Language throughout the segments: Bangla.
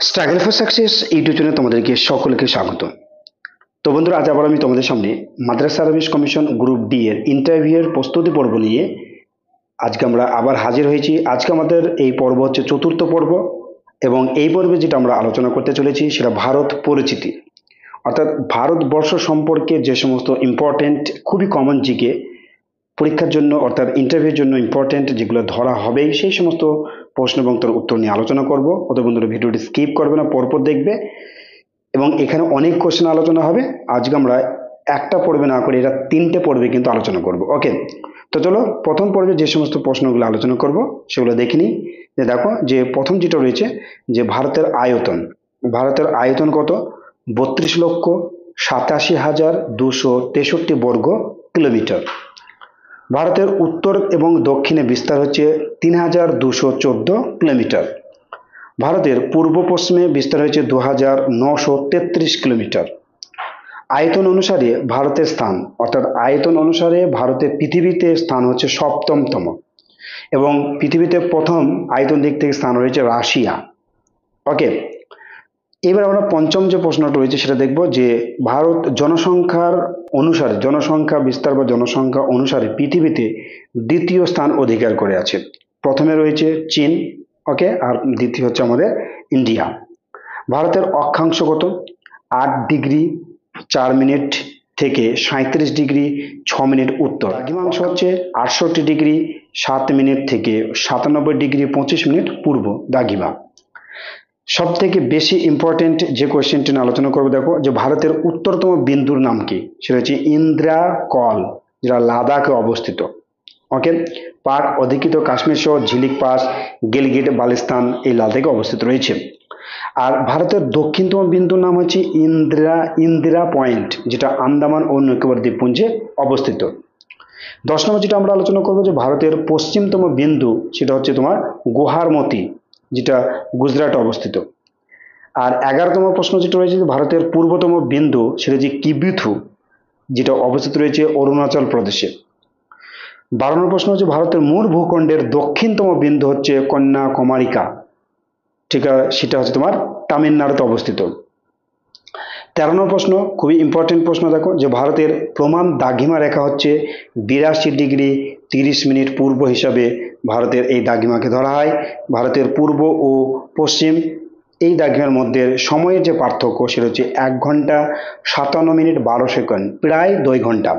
স্ট্রাগল ফর সাকসেস ইউটিউব চ্যানেলে তোমাদেরকে সকলকে স্বাগত। তো বন্ধুরা, আজ আবার আমি তোমাদের সামনে মাদ্রাসা সার্ভিস কমিশন গ্রুপ ডি এর ইন্টারভিউয়ের প্রস্তুতি পর্ব নিয়ে আজকে আমরা আবার হাজির হয়েছি। আজকে আমাদের এই পর্ব হচ্ছে চতুর্থ পর্ব এবং এই পর্বে যেটা আমরা আলোচনা করতে চলেছি সেটা ভারত পরিচিতি, অর্থাৎ ভারতবর্ষ সম্পর্কে যে সমস্ত ইম্পর্টেন্ট খুবই কমন জিকে পরীক্ষার জন্য অর্থাৎ ইন্টারভিউর জন্য ইম্পর্টেন্ট যেগুলো ধরা হবেই সেই সমস্ত প্রশ্ন এবং তার উত্তর নিয়ে আলোচনা করব। ওদের বন্ধুরা ভিডিওটি স্কিপ করবে না, পরপর দেখবে এবং এখানে অনেক কোশ্চেন আলোচনা হবে। আজকে আমরা একটা পর্বে না করে এটা তিনটে পর্বে কিন্তু আলোচনা করব। ওকে, তো চলো প্রথম পর্বে যে সমস্ত প্রশ্নগুলো আলোচনা করব সেগুলো দেখে নিই। যে দেখো, যে প্রথম যেটা রয়েছে যে ভারতের আয়তন কত? 32,87,263 বর্গ কিলোমিটার। ভারতের উত্তর এবং দক্ষিণে বিস্তার হচ্ছে 3,214 কিলোমিটার। ভারতের পূর্ব পশ্চিমে বিস্তার হয়েছে 2,933 কিলোমিটার। আয়তন অনুসারে ভারতের স্থান, অর্থাৎ আয়তন অনুসারে ভারতের পৃথিবীতে স্থান হচ্ছে সপ্তমতম এবং পৃথিবীতে প্রথম আয়তন দিক থেকে স্থান রয়েছে রাশিয়া। ওকে, এবার আমরা পঞ্চম যে প্রশ্নটা রয়েছে সেটা দেখব যে ভারত জনসংখ্যা বিস্তার বা জনসংখ্যা অনুসারে পৃথিবীতে দ্বিতীয় স্থান অধিকার করে আছে। প্রথমে রয়েছে চীন, ওকে, আর দ্বিতীয় হচ্ছে আমাদের ইন্ডিয়া। ভারতের অক্ষাংশ কত? 8 ডিগ্রি 4 মিনিট থেকে 37 ডিগ্রি 6 মিনিট উত্তর। দ্রাঘিমাংশ হচ্ছে 68 ডিগ্রি 7 মিনিট থেকে 97 ডিগ্রি 25 মিনিট পূর্ব দ্রাঘিমা। সব থেকে বেশি ইম্পর্টেন্ট যে কোয়েশ্চেনটি নিয়ে আলোচনা করবো, দেখো যে ভারতের উত্তরতম বিন্দুর নাম কি? সেটা হচ্ছে ইন্দিরা কল, যেটা লাদাখে অবস্থিত। ওকে, পাক অধিকৃত কাশ্মীর সহ ঝিলিক পাস, গিলগিট বালতিস্তান এই লাদাখে অবস্থিত রয়েছে। আর ভারতের দক্ষিণতম বিন্দুর নাম হচ্ছে ইন্দিরা পয়েন্ট, যেটা আন্দামান ও নিকোবর দ্বীপপুঞ্জে অবস্থিত। 10 নম্বর যেটা আমরা আলোচনা করবো যে ভারতের পশ্চিমতম বিন্দু সেটা হচ্ছে তোমার গুহারমতি, যেটা গুজরাটে অবস্থিত। আর 11তম প্রশ্ন যেটা রয়েছে ভারতের পূর্বতম বিন্দু সেটা যে কিবিথু, যেটা অবস্থিত রয়েছে অরুণাচল প্রদেশে। 12 নম্বর প্রশ্ন হচ্ছে ভারতের মূল ভূখণ্ডের দক্ষিণতম বিন্দু হচ্ছে কন্যাকুমারিকা, ঠিক আছে, সেটা হচ্ছে তোমার তামিলনাড়ুতে অবস্থিত। 13 নম্বর প্রশ্ন খুবই ইম্পর্টেন্ট প্রশ্ন, দেখো যে ভারতের প্রমাণ দ্রাঘিমা রেখা হচ্ছে 82 ডিগ্রি 30 মিনিট পূর্ব হিসাবে ভারতের এই দ্রাঘিমাকে ধরা হয়। ভারতের পূর্ব ও পশ্চিম এই দ্রাঘিমার মধ্যে সময়ের যে পার্থক্য সেটা হচ্ছে 1 ঘন্টা 57 মিনিট 12 সেকেন্ড, প্রায় 2 ঘন্টা।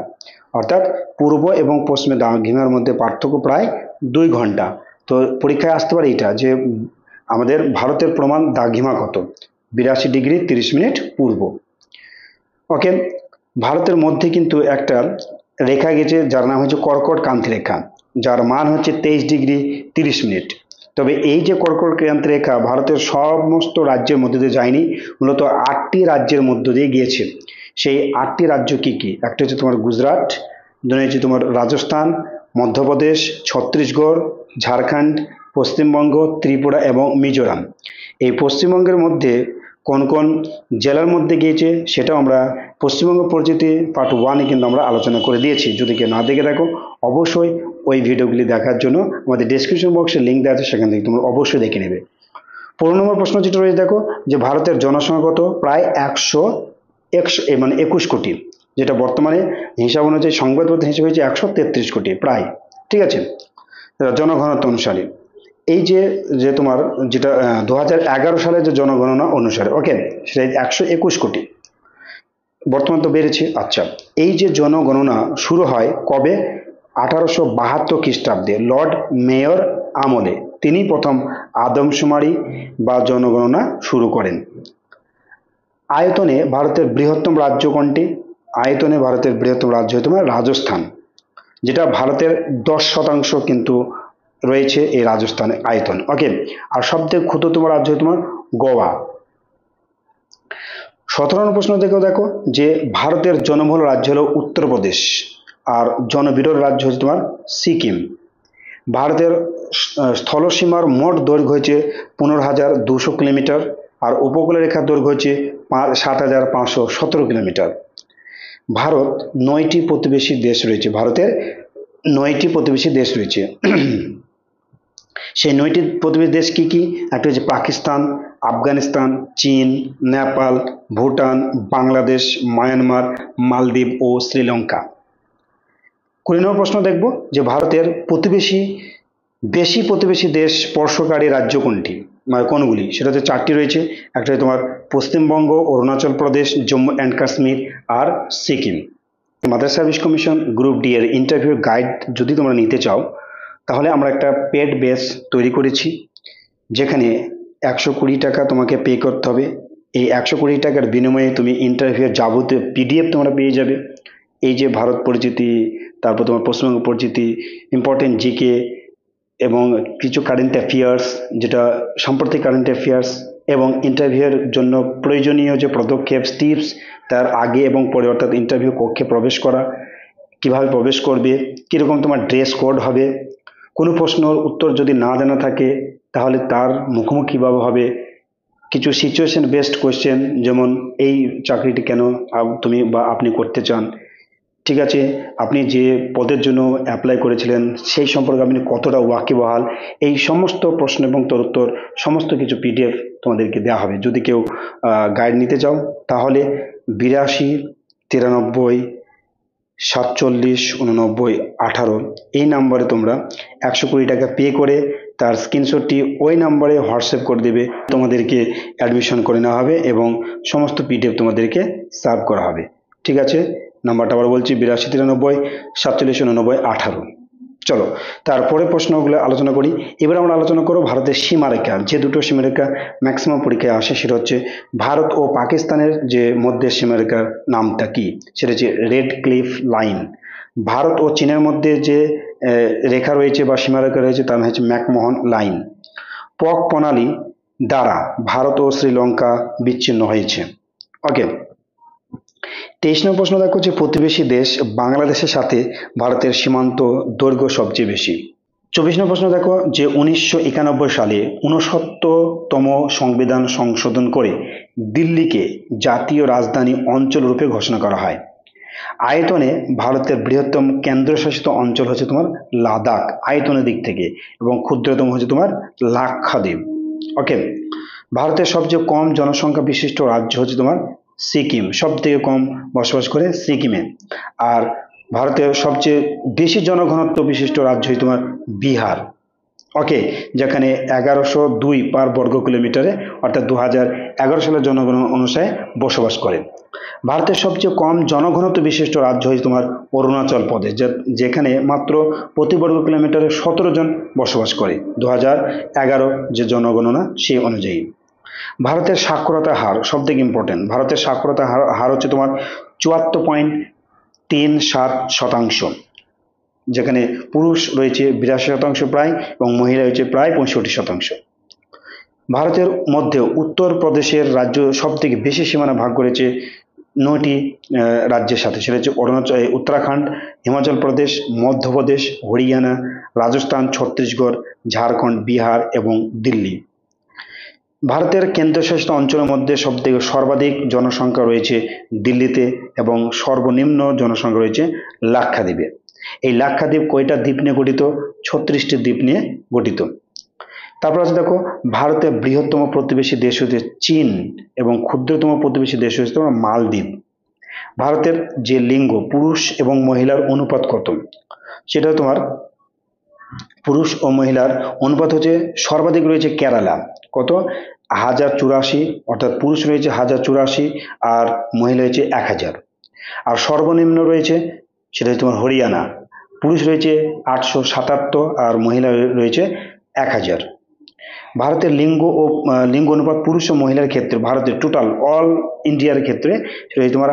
অর্থাৎ পূর্ব এবং পশ্চিমের দ্রাঘিমার মধ্যে পার্থক্য প্রায় 2 ঘন্টা। তো পরীক্ষায় আসতে পারে এটা যে আমাদের ভারতের প্রমাণ দ্রাঘিমা কত? 82 ডিগ্রি 30 মিনিট পূর্ব। ওকে, ভারতের মধ্যে কিন্তু একটা রেখা গেছে যার নাম হচ্ছে কর্কট ক্রান্তি রেখা, যার মান হচ্ছে 23 ডিগ্রি 30 মিনিট। তবে এই যে কর্কট ক্রান্তি রেখা ভারতের সমস্ত রাজ্যের মধ্যে দিয়ে যায়নি, মূলত 8টি রাজ্যের মধ্য দিয়ে গিয়েছে। সেই 8টি রাজ্য কি কি? একটা হচ্ছে তোমার গুজরাট, দুই হচ্ছে তোমার রাজস্থান, মধ্যপ্রদেশ, ছত্তিশগড়, ঝাড়খণ্ড, পশ্চিমবঙ্গ, ত্রিপুরা এবং মিজোরাম। এই পশ্চিমবঙ্গের মধ্যে কোন কোন জেলার মধ্যে গিয়েছে সেটাও আমরা পশ্চিমবঙ্গ পরিচিতি পার্ট 1-এ কিন্তু আমরা আলোচনা করে দিয়েছি। যদি কেউ না দেখে থাকো অবশ্যই ওই ভিডিওগুলি দেখার জন্য আমাদের ডেসক্রিপশন বক্সে লিঙ্ক দেওয়া আছে, সেখান থেকে তোমরা অবশ্যই দেখে নেবে। 15 নম্বর প্রশ্ন যেটা রয়েছে, দেখো যে ভারতের জনসংখ্যা কত? প্রায় 21 কোটি, যেটা বর্তমানে হিসাব অনুযায়ী সংবাদপত্র হিসেবে হয়েছে 133 কোটি প্রায়, ঠিক আছে, জনঘনত্ব অনুসারে। এই যে যে তোমার যেটা 2011 সালের যে জনগণনা অনুসারে, ওকে, সেটা 121 কোটি, বর্তমান তো বেড়েছে। আচ্ছা, এই যে জনগণনা শুরু হয় কবে? 1872 খ্রিস্টাব্দে লর্ড মেয়র আমলে তিনি প্রথম আদমশুমারি বা জনগণনা শুরু করেন। আয়তনে ভারতের বৃহত্তম রাজ্য কোনটি? আয়তনে ভারতের বৃহত্তম রাজ্য হচ্ছে তোমার রাজস্থান, যেটা ভারতের 10% কিন্তু রয়েছে এই রাজস্থানে আয়তন। ওকে, আর সবথেকে ক্ষুদ্রতম রাজ্য হচ্ছে তোমার গোয়া। 17 নম্বর প্রশ্ন দেখো যে ভারতের জনবহুল রাজ্য হলো উত্তরপ্রদেশ আর জনবিরল রাজ্য হচ্ছে তোমার সিকিম। ভারতের স্থলসীমার মোট দৈর্ঘ্য হচ্ছে 15,200 কিলোমিটার আর উপকূলের রেখার দৈর্ঘ্য হচ্ছে 7,517 কিলোমিটার। ভারত 9টি প্রতিবেশী দেশ রয়েছে, ভারতের 9টি প্রতিবেশী দেশ রয়েছে। সেই 9টি প্রতিবেশী দেশ কি কি? একটা হচ্ছে পাকিস্তান, আফগানিস্তান, চীন, নেপাল, ভুটান, বাংলাদেশ, মায়ানমার, মালদ্বীপ ও শ্রীলঙ্কা। 20 নম্বর প্রশ্ন দেখব যে ভারতের বেশি প্রতিবেশী দেশ স্পর্শকারী রাজ্য কোনটি, মানে কোনগুলি? সেটা হচ্ছে 4টি রয়েছে। একটা হচ্ছে তোমার পশ্চিমবঙ্গ, অরুণাচল প্রদেশ, জম্মু অ্যান্ড কাশ্মীর আর সিকিম। মাদার সার্ভিস কমিশন গ্রুপ ডি এর ইন্টারভিউ গাইড যদি তোমরা নিতে চাও, তাহলে আমরা একটা পেড বেস তৈরি করেছি, যেখানে 120 টাকা তোমাকে পে করতে হবে। এই 120 টাকার বিনিময়ে তুমি ইন্টারভিউয়ের যাবতীয় পিডিএফ তোমরা পেয়ে যাবে। এই যে ভারত পরিচিতি, তারপর তোমার পশ্চিমবঙ্গ পরিচিতি, ইম্পর্টেন্ট জিকে এবং কিছু কারেন্ট অ্যাফেয়ার্স, যেটা সাম্প্রতিক কারেন্ট অ্যাফেয়ার্স, এবং ইন্টারভিউয়ের জন্য প্রয়োজনীয় যে পদক্ষেপ, টিপস, তার আগে এবং পরে, অর্থাৎ ইন্টারভিউ কক্ষে প্রবেশ করা, কিভাবে প্রবেশ করবে, কিরকম তোমার ড্রেস কোড হবে, কোনো প্রশ্নের উত্তর যদি না জানা থাকে তাহলে তার মুখোমুখি কিভাবে হবে, কিছু সিচুয়েশন বেসড কোয়েশ্চেন, যেমন এই চাকরিটি কেন তুমি বা আপনি করতে চান, ঠিক আছে, আপনি যে পদের জন্য অ্যাপ্লাই করেছিলেন সেই সম্পর্কে আপনি কতটা ওয়াকিবহাল, এই সমস্ত প্রশ্ন এবং তার উত্তর সমস্ত কিছু পিডিএফ তোমাদেরকে দেওয়া হবে। যদি কেউ গাইড নিতে চাও তাহলে 82 93 47 89 18 এই নাম্বারে তোমরা 120 টাকা পে করে তার স্ক্রিনশটটি ওই নাম্বারে হোয়াটসঅ্যাপ করে দেবে। তোমাদেরকে অ্যাডমিশন করে নেওয়া হবে এবং সমস্ত পিডিএফ তোমাদেরকে সার্ভ করা হবে। ঠিক আছে, নাম্বারটা আবার বলছি 82 93 47 89 18। চলো তারপরে প্রশ্নগুলো আলোচনা করি। এবার আমরা আলোচনা করব ভারতের সীমারেখা। যে দুটো সীমারেখা ম্যাক্সিমাম পরীক্ষায় আসে সেটা হচ্ছে ভারত ও পাকিস্তানের যে মধ্যে সীমারেখার নামটা কি, সেটা হচ্ছে রেড ক্লিফ লাইন। ভারত ও চীনের মধ্যে যে রেখা রয়েছে বা সীমারেখা রয়েছে তার নাম হচ্ছে ম্যাকমোহন লাইন। পক প্রণালী দ্বারা ভারত ও শ্রীলঙ্কা বিচ্ছিন্ন হয়েছে। ওকে, 23 নম্বর প্রশ্ন দেখো যে প্রতিবেশী দেশ বাংলাদেশের সাথে ভারতের সীমান্ত দৈর্ঘ্য সবচেয়ে বেশি। 24 নম্বর প্রশ্ন দেখো যে 1991 সালে 69তম সংবিধান সংশোধন করে দিল্লিকে জাতীয় রাজধানী অঞ্চল রূপে ঘোষণা করা হয়। আয়তনে ভারতের বৃহত্তম কেন্দ্রশাসিত অঞ্চল হচ্ছে তোমার লাদাখ আয়তনের দিক থেকে, এবং ক্ষুদ্রতম হচ্ছে তোমার লাক্ষাদ্বীপ। ওকে, ভারতের সবচেয়ে কম জনসংখ্যা বিশিষ্ট রাজ্য হচ্ছে তোমার সিকিম, সব থেকে কম বসবাস করে সিকিমে। আর ভারতের সবচেয়ে বেশি জনঘনত্ব বিশিষ্ট রাজ্য হচ্ছে তোমার বিহার। ওকে, যেখানে 1102 পার বর্গ কিলোমিটারে, অর্থাৎ 2011 সালের জনগণনা অনুসারে বসবাস করে। ভারতের সবচেয়ে কম জনঘনত্ব বিশিষ্ট রাজ্য হচ্ছে তোমার অরুণাচল প্রদেশ, যেখানে মাত্র প্রতি বর্গ কিলোমিটারে 17 জন বসবাস করে 2011 যে জনগণনা সেই অনুযায়ী। ভারতের সাক্ষরতা হার সব থেকে ইম্পর্টেন্ট। ভারতের সাক্ষরতা হার হচ্ছে তোমার 74.37%, যেখানে পুরুষ রয়েছে 82% প্রায়, এবং মহিলা রয়েছে প্রায় 65%। ভারতের মধ্যে উত্তর প্রদেশের রাজ্য সব থেকে বেশি সীমানা ভাগ করেছে 9টি রাজ্যের সাথে, সেটা হচ্ছে উত্তরাখণ্ড, হিমাচল প্রদেশ, মধ্যপ্রদেশ, হরিয়ানা, রাজস্থান, ছত্তিশগড়, ঝাড়খণ্ড, বিহার এবং দিল্লি। ভারতের কেন্দ্রশাসিত অঞ্চলের মধ্যে সবথেকে সর্বাধিক জনসংখ্যা রয়েছে দিল্লিতে, এবং সর্বনিম্ন জনসংখ্যা রয়েছে লাক্ষাদ্বীপে। এই লাক্ষাদ্বীপ কয়টা দ্বীপ নিয়ে গঠিত? 36টি দ্বীপ নিয়ে গঠিত। তারপর আছে দেখো ভারতের বৃহত্তম প্রতিবেশী দেশ হচ্ছে চীন, এবং ক্ষুদ্রতম প্রতিবেশী দেশ হচ্ছে তোমার মালদ্বীপ। ভারতের যে লিঙ্গ, পুরুষ এবং মহিলার অনুপাত কত? সেটা তোমার পুরুষ ও মহিলার অনুপাত হচ্ছে সর্বাধিক রয়েছে কেরালা, কত? 1084, অর্থাৎ পুরুষ রয়েছে 1084 আর মহিলা রয়েছে 1000। আর সর্বনিম্ন রয়েছে সেটা হচ্ছে তোমার হরিয়ানা, পুরুষ রয়েছে 877 আর মহিলা রয়েছে 1000। ভারতের লিঙ্গ অনুপাত পুরুষ ও মহিলার ক্ষেত্রে, ভারতের টোটাল অল ইন্ডিয়ার ক্ষেত্রে রয়েছে তোমার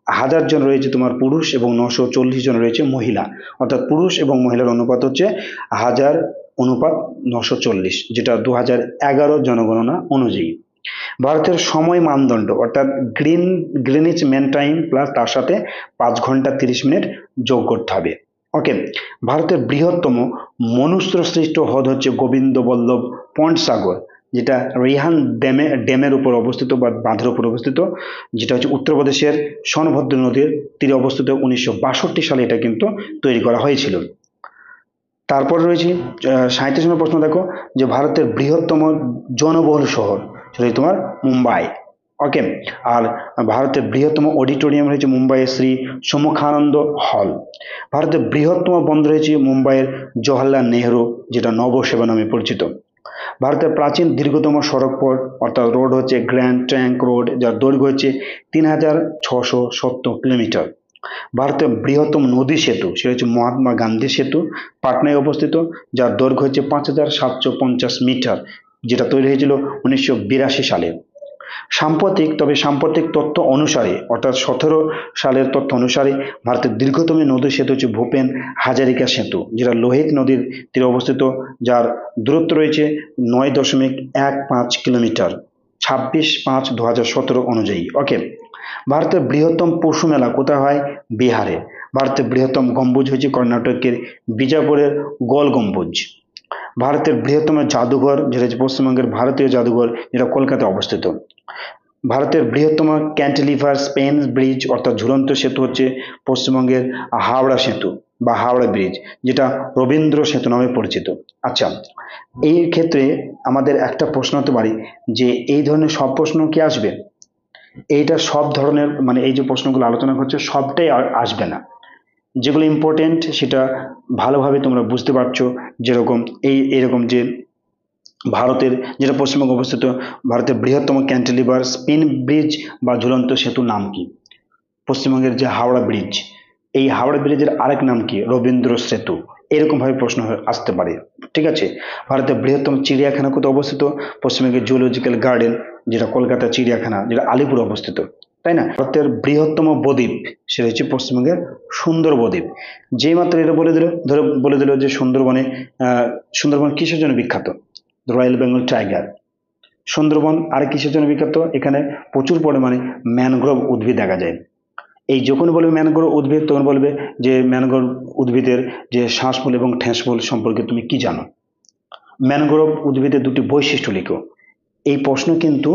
1000 জন রয়েছে তোমার পুরুষ এবং 940 জন রয়েছে মহিলা, অর্থাৎ পুরুষ এবং মহিলার অনুপাত হচ্ছে 1000:940, যেটা 2011 জনগণনা অনুযায়ী। ভারতের সময় মানদণ্ড, অর্থাৎ গ্রিনিচ মেন টাইম প্লাস তার সাথে 5 ঘন্টা 30 মিনিট যোগ করতে হবে। ওকে, ভারতের বৃহত্তম মনুষ্য সৃষ্ট হ্রদ হচ্ছে গোবিন্দ বল্লভ পন্ট সাগর, যেটা রিহান ড্যামের উপর অবস্থিত বা বাঁধের উপর অবস্থিত, যেটা হচ্ছে উত্তরপ্রদেশের সোনভদ্র নদীর তীরে অবস্থিত। 1962 সালে এটা কিন্তু তৈরি করা হয়েছিল। তারপর রয়েছে 37 নম্বর প্রশ্ন দেখো, যে ভারতের বৃহত্তম জনবহুল শহর সেটা হচ্ছে তোমার মুম্বাই। ওকে। আর ভারতের বৃহত্তম অডিটোরিয়াম রয়েছে মুম্বাইয়ের শ্রী সুমুখানন্দ হল। ভারতের বৃহত্তম বন্দর রয়েছে মুম্বাইয়ের জওহরলাল নেহরু, যেটা নবসেবা নামে পরিচিত। ভারতের প্রাচীন দীর্ঘতম সড়ক পথ অর্থাৎ রোড হচ্ছে গ্র্যান্ড ট্রাঙ্ক রোড, যার দৈর্ঘ্য হচ্ছে 3670 কিলোমিটার। ভারতের বৃহত্তম নদী সেতু সেটা হচ্ছে মহাত্মা গান্ধী সেতু, পাটনায় অবস্থিত, যার দৈর্ঘ্য হচ্ছে 5750 মিটার, যেটা তৈরি হয়েছিল 1982 সালে। সাম্প্রতিক তথ্য অনুসারে অর্থাৎ 17 সালের তথ্য অনুসারে ভারতের দীর্ঘতম নদী সেতু হচ্ছে ভূপেন হাজারিকা সেতু, যেটা লোহিত নদীর তীরে অবস্থিত, যার দূরত্ব রয়েছে 9.15 কিলোমিটার, 26/5/2017 অনুযায়ী। ওকে। ভারতের বৃহত্তম পশু মেলা কোথায় হয়? বিহারে। ভারতের বৃহত্তম গম্বুজ হচ্ছে কর্ণাটকের বিজাপুরের গোল গম্বুজ। ভারতের বৃহত্তম জাদুঘর যেটা হচ্ছে পশ্চিমবঙ্গের ভারতীয় জাদুঘর, যেটা কলকাতায় অবস্থিত। ভারতের বৃহত্তম ক্যান্টিলিভার স্পেন ব্রিজ অর্থাৎ ঝুলন্ত সেতু হচ্ছে পশ্চিমবঙ্গের হাওড়া সেতু বা হাওড়া ব্রিজ, যেটা রবীন্দ্র সেতু নামে পরিচিত। আচ্ছা, এই ক্ষেত্রে আমাদের একটা প্রশ্ন হতে পারে যে এই ধরনের সব প্রশ্ন কি আসবে? এইটা সব ধরনের মানে এই যে প্রশ্নগুলো আলোচনা করছে সবটাই আসবে না। যেগুলো ইম্পর্টেন্ট সেটা ভালোভাবে তোমরা বুঝতে পারছো। যেরকম এরকম যে ভারতের, যেটা পশ্চিমবঙ্গে অবস্থিত, ভারতের বৃহত্তম ক্যান্টিলিভার স্পিন ব্রিজ বা ঝুলন্ত সেতুর নাম কি? পশ্চিমবঙ্গের যে হাওড়া ব্রিজ, এই হাওড়া ব্রিজের আরেক নাম কি? রবীন্দ্র সেতু। এরকম ভাবে প্রশ্ন আসতে পারে। ঠিক আছে। ভারতের বৃহত্তম চিড়িয়াখানা কোথায় অবস্থিত? পশ্চিমবঙ্গের জুলজিক্যাল গার্ডেন, যেটা কলকাতা চিড়িয়াখানা, যেটা আলিপুর অবস্থিত, তাই না? ভারতের বৃহত্তম বদ্বীপ সেটা হচ্ছে পশ্চিমবঙ্গের সুন্দর বদ্বীপ। যে মাত্র এটা বলে দিল যে সুন্দরবন কিসের জন্য বিখ্যাত? Royal Bengal tiger. সুন্দরবন আর কিসের জন্য বিখ্যাত? এখানে প্রচুর পরিমাণে ম্যানগ্রোভ উদ্ভিদ দেখা যায়। এই যখন বলবে ম্যানগ্রোভ উদ্ভিদ তখন বলবে যে ম্যানগ্রোভ উদ্ভিদের যে শ্বাসমূল এবং ঠ্যাসমূল সম্পর্কে তুমি কি জানো? ম্যানগ্রোভ উদ্ভিদের দুটি বৈশিষ্ট্য লিখো। এই প্রশ্ন কিন্তু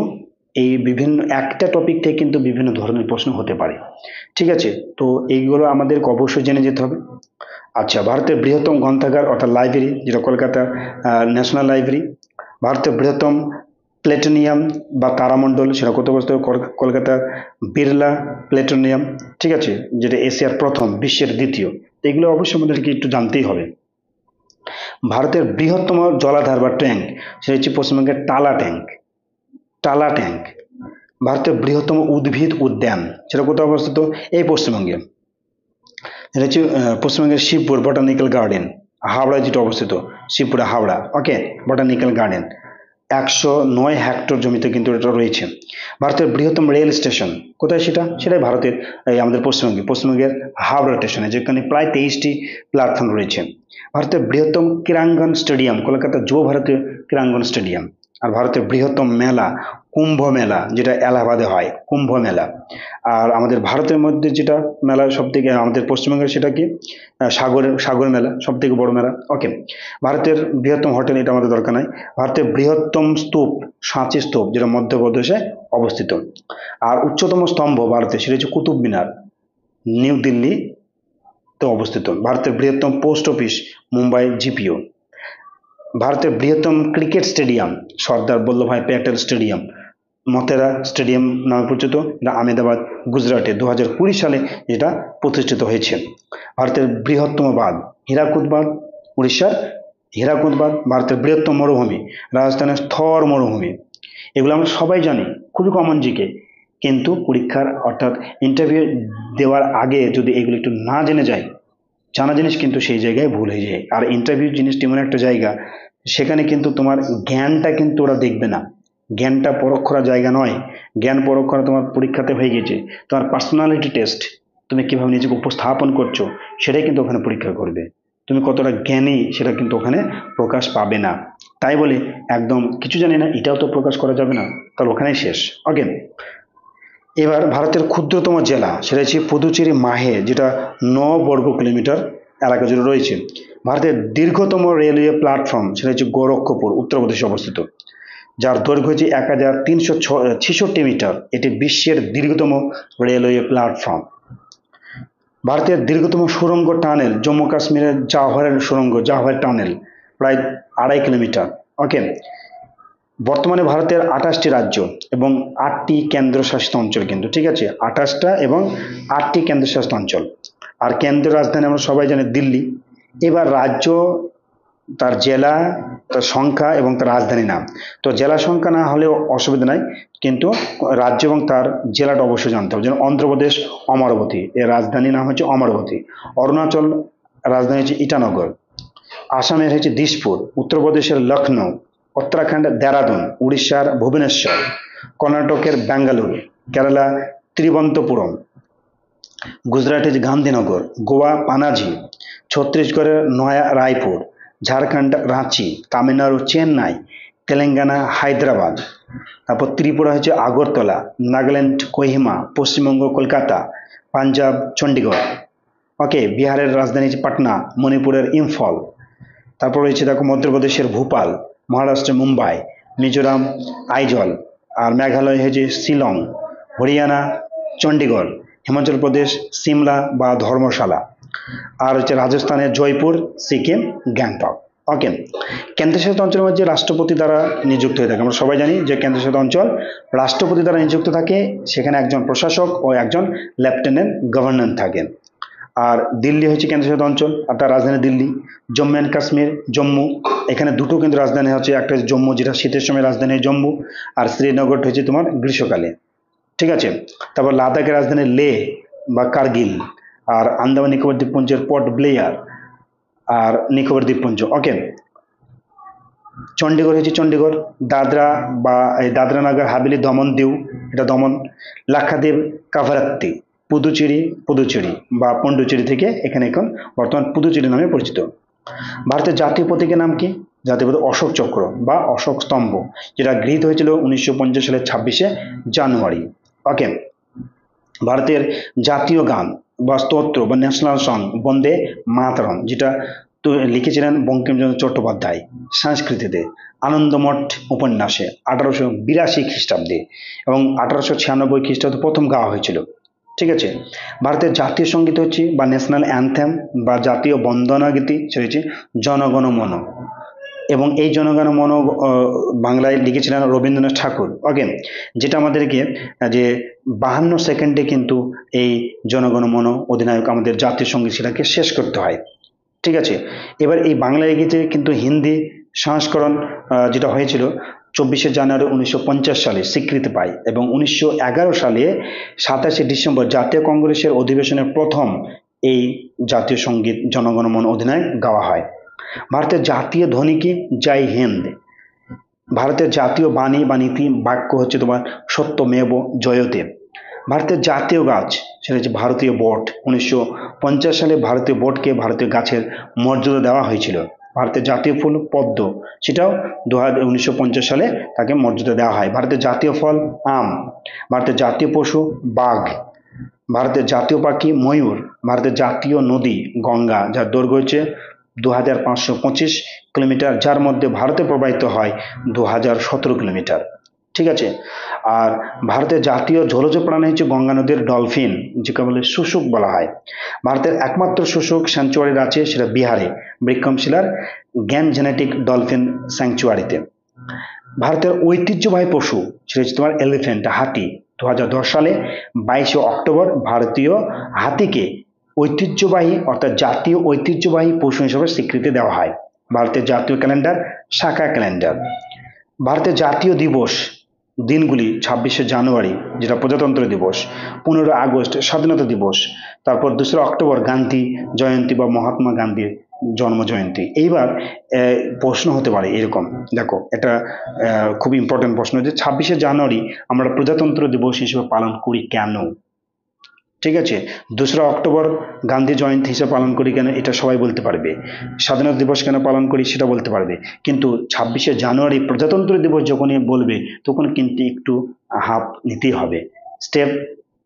এই বিভিন্ন একটা টপিক থেকে কিন্তু বিভিন্ন ধরনের প্রশ্ন হতে পারে। ঠিক আছে, তো এইগুলো আমাদেরকে অবশ্যই জেনে যেতে হবে। আচ্ছা, ভারতের বৃহত্তম গ্রন্থাগার অর্থাৎ লাইব্রেরি, যেটা কলকাতা ন্যাশনাল লাইব্রেরি। ভারতের বৃহত্তম প্লেটোনিয়াম বা তারামণ্ডল সেটা কোথায় অবস্থিত? কলকাতার বিড়লা প্লেটোনিয়াম। ঠিক আছে, যেটা এশিয়ার প্রথম, বিশ্বের দ্বিতীয়। এগুলো অবশ্যই আমাদেরকে একটু জানতেই হবে। ভারতের বৃহত্তম জলাধার বা ট্যাঙ্ক সেটা হচ্ছে পশ্চিমবঙ্গের টালা ট্যাঙ্ক। ভারতের বৃহত্তম উদ্ভিদ উদ্যান সেটা কোথায় অবস্থিত? এই পশ্চিমবঙ্গে। এটা হচ্ছে পশ্চিমবঙ্গের শিবপুর বটানিক্যাল গার্ডেন, হাওড়ায় যেটা অবস্থিত, শিবপুরে হাওড়া। ওকে, বটানিক্যাল গার্ডেন 109 হেক্টর জমিতে কিন্তু এটা রয়েছে। ভারতের বৃহত্তম রেল স্টেশন কোথায়? সেটাই ভারতের আমাদের পশ্চিমবঙ্গের হাওড়া স্টেশনে, যেখানে প্রায় 23টি প্ল্যাটফর্ম রয়েছে। ভারতের বৃহত্তম ক্রীড়াঙ্গন স্টেডিয়াম কলকাতার যুব ভারতীয় ক্রীড়াঙ্গন স্টেডিয়াম। আর ভারতের বৃহত্তম মেলা কুম্ভ মেলা, যেটা এলাহাবাদে হয়, কুম্ভ মেলা। আর আমাদের ভারতের মধ্যে যেটা মেলা সব থেকে আমাদের পশ্চিমবঙ্গের সেটা কি? সাগর মেলা সব থেকে বড় মেলা। ওকে। ভারতের বৃহত্তম হোটেল, এটা আমাদের দরকার নাই। ভারতের বৃহত্তম স্তূপ সাঁচি স্তূপ, যেটা মধ্যপ্রদেশে অবস্থিত। আর উচ্চতম স্তম্ভ ভারতে সেটা হচ্ছে কুতুব মিনার, নিউ দিল্লি তো অবস্থিত। ভারতের বৃহত্তম পোস্ট অফিস মুম্বাই জিপিও। ভারতের বৃহত্তম cricket stadium Sardar Vallabhbhai Patel stadium, মতেরা stadium নামে পরিচিত, এটা আহমেদাবাদ গুজরাটে 2020 সালে যেটা প্রতিষ্ঠিত হয়েছে। ভারতের বৃহত্তম বাঁধ হীরাকুদ বাঁধ, উড়িষ্যার হীরাকুদ বাঁধ। ভারতের বৃহত্তম মরুভূমি রাজস্থানের থর মরুভূমি। এগুলো আমরা সবাই জানি, খুবই কমন জিকে, কিন্তু পরীক্ষার অর্থাৎ ইন্টারভিউ দেওয়ার আগে যদি এগুলো একটু না জেনে যায়, জানা জিনিস কিন্তু সেই জায়গায় ভুল হয়ে যায়। আর ইন্টারভিউ জিনিসটা এমন একটা জায়গা, সেখানে কিন্তু তোমার জ্ঞানটা কিন্তু ওরা দেখবে না। জ্ঞানটা পরখ করার জায়গা নয়। জ্ঞান পরখ করা তোমার পরীক্ষাতে হয়ে গেছে। তোমার পার্সোনালিটি টেস্ট, তুমি কিভাবে নিজেকে উপস্থাপন করছো, সেটাই কিন্তু ওখানে পরীক্ষা করবে। তুমি কতটা জ্ঞানী সেটা কিন্তু ওখানে প্রকাশ পাবে না। তাই বলে একদম কিছু জানি না এটাও তো প্রকাশ করা যাবে না, তাহলে ওখানেই শেষ। ওকে। এবার ভারতের ক্ষুদ্রতম জেলা সেটা হচ্ছে পুদুচেরি মাহে, যেটা 9 বর্গ কিলোমিটার এলাকা জুড়ে রয়েছে। ভারতের দীর্ঘতম রেলওয়ে প্ল্যাটফর্ম সেটা হচ্ছে গোরক্ষপুর, উত্তরপ্রদেশে অবস্থিত, যার দৈর্ঘ্য হচ্ছে 1366 মিটার। এটি বিশ্বের দীর্ঘতম রেলওয়ে প্ল্যাটফর্ম। ভারতের দীর্ঘতম সুড়ঙ্গ টানেল জম্মু কাশ্মীরের জাওহরের সুড়ঙ্গ জাওহর টানেল, প্রায় 2.5 কিলোমিটার। ওকে। বর্তমানে ভারতের 28টি রাজ্য এবং 8টি কেন্দ্রশাসিত অঞ্চল, কিন্তু ঠিক আছে, 28টা এবং 8টি কেন্দ্রশাসিত অঞ্চল। আর কেন্দ্রীয় রাজধানী আমরা সবাই জানি দিল্লি। এবার রাজ্য, তার জেলা, তার সংখ্যা এবং তার রাজধানী নাম। তো জেলা সংখ্যা না হলেও অসুবিধা নাই, কিন্তু রাজ্য এবং তার জেলাটা অবশ্যই জানতে হবে। যেমন অন্ধ্রপ্রদেশ অমরাবতী, এর রাজধানী নাম হচ্ছে অমরাবতী। অরুণাচল রাজধানী হচ্ছে ইটানগর। আসামের হচ্ছে দিসপুর। উত্তরপ্রদেশের লখনৌ। উত্তরাখণ্ড দেরাদুন। উড়িষ্যার ভুবনেশ্বর। কর্ণাটকের বেঙ্গালুরু। কেরালা ত্রিবন্তপুরম। গুজরাটের গান্ধীনগর। গোয়া পানাজি। ছত্তিশগড়ের নয়া রায়পুর। ঝাড়খণ্ড রাঁচি। তামিলনাড়ু চেন্নাই। তেলেঙ্গানা হায়দ্রাবাদ। তারপর ত্রিপুরা হচ্ছে আগরতলা। নাগাল্যান্ড কোহিমা। পশ্চিমবঙ্গ কলকাতা। পাঞ্জাব চণ্ডীগড়। ওকে। বিহারের রাজধানী হচ্ছে পাটনা। মণিপুরের ইম্ফল। তারপর রয়েছে দেখো মধ্যপ্রদেশের ভোপাল। মহারাষ্ট্রের মুম্বাই। মিজোরাম আইজল। আর মেঘালয় হচ্ছে শিলং। হরিয়ানা চণ্ডীগড়। হিমাচল প্রদেশ সিমলা বা ধর্মশালা। আর হচ্ছে রাজস্থানের জয়পুর, সিকিম গ্যাংটক। ওকে। কেন্দ্রশাসিত অঞ্চলের মধ্যে রাষ্ট্রপতি দ্বারা নিযুক্ত হয়ে থাকে। আমরা সবাই জানি যে কেন্দ্রশাসিত অঞ্চল রাষ্ট্রপতি দ্বারা নিযুক্ত থাকে, সেখানে একজন প্রশাসক ও একজন লেফটেন্যান্ট গভর্নর থাকেন। আর দিল্লি হচ্ছে কেন্দ্রশাসিত অঞ্চল, আর তার রাজধানী দিল্লি। জম্মু অ্যান্ড কাশ্মীর জম্মু, এখানে দুটো কিন্তু রাজধানী হচ্ছে, একটা হচ্ছে জম্মু যেটা শীতের সময় রাজধানী জম্মু, আর শ্রীনগর হচ্ছে তোমার গ্রীষ্মকালে। ঠিক আছে। তারপর লাদাখের রাজধানী লে বা কার্গিল। আর আন্দামান নিকোবর দ্বীপপুঞ্জের পোর্ট ব্লেয়ার আর নিকোবর দ্বীপপুঞ্জ। ওকে। চণ্ডীগড় হচ্ছে চণ্ডীগড়। দাদরা বা এই দাদরা নগর হাভেলি দমন দিউ, এটা দমন। লাক্ষাদ্বীপ কাভারাত্তি। পুদুচেরি পুদুচেরি বা পন্ডুচেরি থেকে এখানে এখন বর্তমান পুদুচেরি নামে পরিচিত। ভারতের জাতীয় প্রতীকের নাম কি? জাতীয় প্রতীক অশোক চক্র বা অশোক স্তম্ভ, যেটা গৃহীত হয়েছিল 1950 সালের 26শে জানুয়ারি। ওকে। ভারতের জাতীয় গান বা স্তোত্র বা ন্যাশনাল সং বন্দে মাতরম, যেটা তো লিখেছিলেন বঙ্কিমচন্দ্র চট্টোপাধ্যায় সংস্কৃতিতে আনন্দমঠ উপন্যাসে 1882 খ্রিস্টাব্দে, এবং 1896 খ্রিস্টাব্দে প্রথম গাওয়া হয়েছিল। ঠিক আছে। ভারতের জাতীয় সঙ্গীত হচ্ছে বা ন্যাশনাল অ্যানথেম বা জাতীয় বন্দনা গীতি, সেটা হচ্ছে জনগণ মন, এবং এই জনগণ মন বাংলায় লিখেছিলেন রবীন্দ্রনাথ ঠাকুর। ওকে। যেটা আমাদেরকে যে 52 সেকেন্ডে কিন্তু এই জনগণ মন অধিনায়ক আমাদের জাতীয় সঙ্গীত সেটাকে শেষ করতে হয়। ঠিক আছে। এবার এই বাংলা গীতে কিন্তু হিন্দি সংস্করণ যেটা হয়েছিল 24শে জানুয়ারি 1950 সালে স্বীকৃতি পায়, এবং 1911 সালে 27শে ডিসেম্বর জাতীয় কংগ্রেসের অধিবেশনের প্রথম এই জাতীয় সঙ্গীত জনগণ মন অধিনায়ক গাওয়া হয়। ভারতের জাতীয় ধ্বনি কি? জয় হিন্দ। ভারতের জাতীয় বাণী বা নীতি বাক্য হচ্ছে তোমার সত্যমেব জয়তে। ভারতের জাতীয় গাছ সেটা হচ্ছে ভারতীয় বট। 1950 সালে ভারতীয় বটকে ভারতীয় গাছের মর্যাদা দেওয়া হয়েছিল। ভারতের জাতীয় ফুল পদ্ম, সেটাও 1950 সালে তাকে মর্যাদা দেওয়া হয়। ভারতের জাতীয় ফল আম। ভারতের জাতীয় পশু বাঘ। ভারতের জাতীয় পাখি ময়ূর। ভারতের জাতীয় নদী গঙ্গা, যার দৈর্ঘ্য হচ্ছে 2525 কিলোমিটার, যার মধ্যে ভারতে প্রবাহিত হয় 2017 কিলোমিটার। ঠিক আছে। আর ভারতের জাতীয় জলজ প্রাণী হচ্ছে গঙ্গা নদীর ডলফিন, যেটা বলে শুশুক বলা হয়। ভারতের একমাত্র শুশুক স্যাংচুয়ারি আছে, সেটা বিহারে বিক্রমশিলার জ্ঞান জেনেটিক ডলফিন স্যাংচুয়ারিতে। ভারতের ঐতিহ্যবাহী পশু সেটা হচ্ছে তোমার এলিফ্যান্ট, হাতি। 2010 সালে 22শে অক্টোবর ভারতীয় হাতিকে ঐতিহ্যবাহী অর্থাৎ জাতীয় ঐতিহ্যবাহী পশু হিসেবে স্বীকৃতি দেওয়া হয়। ভারতের জাতীয় ক্যালেন্ডার শাকা ক্যালেন্ডার। ভারতের জাতীয় দিবস দিনগুলি 26শে জানুয়ারি যেটা প্রজাতন্ত্র দিবস, 15 আগস্ট স্বাধীনতা দিবস, তারপর 2রা অক্টোবর গান্ধী জয়ন্তী বা মহাত্মা গান্ধীর জন্ম জয়ন্তী। এইবার প্রশ্ন হতে পারে এরকম, দেখো এটা খুব ইম্পর্টেন্ট প্রশ্ন, যে 26শে জানুয়ারি আমরা প্রজাতন্ত্র দিবস হিসেবে পালন করি কেন? ঠিক আছে। 2রা অক্টোবর গান্ধী জয়ন্তী হিসেবে পালন করি কেন, এটা সবাই বলতে পারবে। স্বাধীনতা দিবস কেন পালন করি সেটা বলতে পারবে। কিন্তু 26শে জানুয়ারি প্রজাতন্ত্র দিবস যখনই বলবে তখন কিন্তু একটু হাফ নিতেই হবে, স্টেপ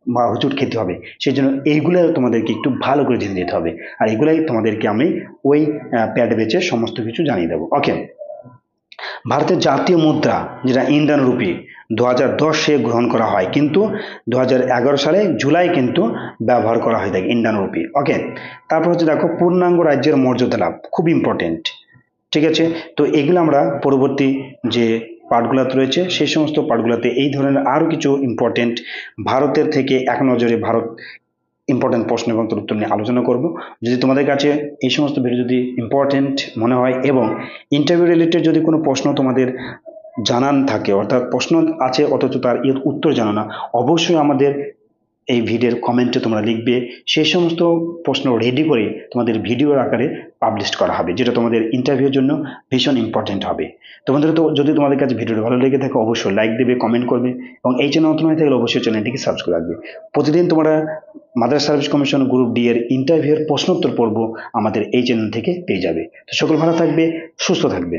বা হুচুট খেতে হবে। সেই জন্য এইগুলো তোমাদেরকে একটু ভালো করে জেনে নিতে হবে, আর এগুলাই তোমাদেরকে আমি ওই প্যাড বেচে সমস্ত কিছু জানিয়ে দেবো। ওকে। ভারতের জাতীয় মুদ্রা যেটা ইন্ডিয়ান রুপি 2010 গ্রহণ করা হয়, কিন্তু 2011 সালে জুলাই কিন্তু ব্যবহার করা হয়ে থাকে ইন্ডিয়ান রুপি। ওকে, তারপর হচ্ছে দেখো পূর্ণাঙ্গ রাজ্যের মর্যাদা লাভ, খুব ইম্পর্টেন্ট। ঠিক আছে, তো এগুলো আমরা পরবর্তী যে পাঠগুলোতে রয়েছে সেই সমস্ত পাঠগুলোতে এই ধরনের আরো কিছু ইম্পর্টেন্ট ভারতের থেকে এক নজরে ভারত ইম্পর্টেন্ট প্রশ্ন এবং তার উত্তর নিয়ে আলোচনা করব। যদি তোমাদের কাছে এই সমস্ত ভিডিও যদি ইম্পর্টেন্ট মনে হয় এবং ইন্টারভিউ রিলেটেড যদি কোনো প্রশ্ন তোমাদের জানান থাকে, অর্থাৎ প্রশ্ন আছে অথচ তার এর উত্তর জানো না, অবশ্যই আমাদের এই ভিডিওর কমেন্টে তোমরা লিখবে। সেই সমস্ত প্রশ্ন রেডি করে তোমাদের ভিডিওর আকারে পাবলিশ করা হবে, যেটা তোমাদের ইন্টারভিউর জন্য ভীষণ ইম্পর্টেন্ট হবে। তো বন্ধুরা, তো যদি তোমাদের কাছে ভিডিওটা ভালো লেগে থাকে অবশ্যই লাইক দেবে, কমেন্ট করবে এবং এই চ্যানেল নতুন হয়ে থাকলে অবশ্যই চ্যানেলটিকে সাবস্ক্রাইব রাখবে। প্রতিদিন তোমরা Madras service commission group D এর ইন্টারভিউর প্রশ্নোত্তর পর্ব আমাদের এই চ্যানেল থেকে পেয়ে যাবে। তো সকল ভালো থাকবে, সুস্থ থাকবে।